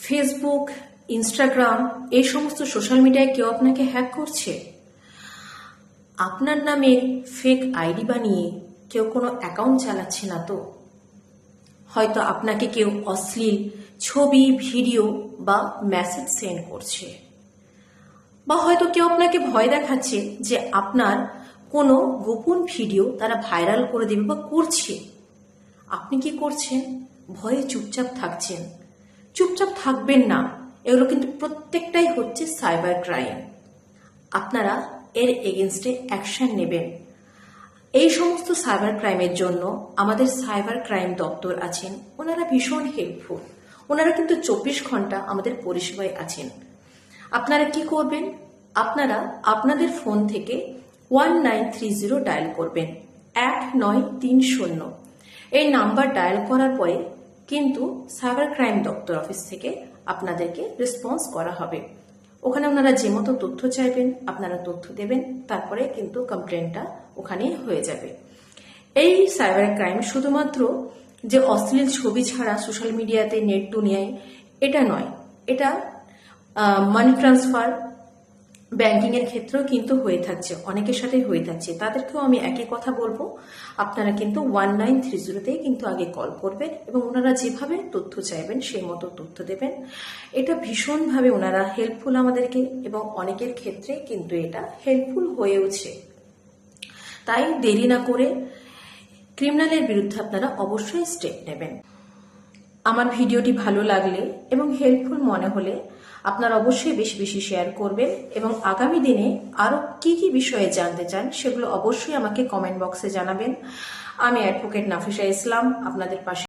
Facebook, Instagram এই সমস্ত social মিডিয়ায় কেউ আপনাকে হ্যাক করছে? আপনার নামে ফেক আইডি বানিয়ে কেউ কোনো অ্যাকাউন্ট চালাচ্ছে না তো? হয়তো আপনাকে কেউ অশ্লীল ছবি, ভিডিও বা মেসেজ সেন্ড করছে, বা হয়তো কেউ আপনাকে ভয় দেখাচ্ছে যে আপনার কোনো গোপন ভিডিও তারা ভাইরাল করে দেবে বা করছে। আপনি কি করছেন? ভয়ে চুপচাপ থাকছেন। চুপচাপ থাকবেন না, এগুলো কিন্তু প্রত্যেকটাই হচ্ছে সাইবার ক্রাইম। আপনারা এর এগেনস্টে অ্যাকশন নেবেন। এই সমস্ত সাইবার ক্রাইমের জন্য আমাদের সাইবার ক্রাইম দপ্তর আছেন, ওনারা ভীষণ হেল্পফুল। ওনারা কিন্তু 24 ঘন্টা আমাদের পরিষেবায় আছেন। আপনারা কি করবেন? আপনারা আপনাদের ফোন থেকে 1930 ডায়াল করবেন, 1930। এই নাম্বার ডায়াল করার পরে কিন্তু সাইবার ক্রাইম দপ্তর অফিস থেকে আপনাদেরকে রেসপন্স করা হবে। ওখানে ওনারা যে মতো তথ্য চাইবেন আপনারা তথ্য দেবেন, তারপরে কিন্তু কমপ্লেনটা ওখানে হয়ে যাবে। এই সাইবার ক্রাইম শুধুমাত্র যে অশ্লীল ছবি ছাড়া সোশ্যাল মিডিয়াতে, নেট দুনিয়ায় এটা নয়, এটা মানি ট্রান্সফার, ব্যাংকিং এর ক্ষেত্রেও কিন্তু হয়ে থাকছে, অনেকের সাথে হয়ে থাকছে। তাদেরকেও আমি একই কথা বলবো, আপনারা কিন্তু 1930 কিন্তু আগে কল করবেন এবং ওনারা যেভাবে তথ্য চাইবেন সেই মতো তথ্য দেবেন। এটা ভীষণভাবে ওনারা হেল্পফুল আমাদেরকে, এবং অনেকের ক্ষেত্রে কিন্তু এটা হেল্পফুল হয়েওছে। তাই দেরি না করে ক্রিমিনালের বিরুদ্ধে আপনারা অবশ্যই স্টেপ নেবেন। আমার ভিডিওটি ভালো লাগলে এবং হেল্পফুল মনে হলে আপনারা অবশ্যই বেশি বেশি শেয়ার করবেন, এবং আগামী দিনে আরও কি কি বিষয়ে জানতে চান সেগুলো অবশ্যই আমাকে কমেন্ট বক্সে জানাবেন। আমি অ্যাডভোকেট নাফিসা ইসলাম আপনাদের পাশে।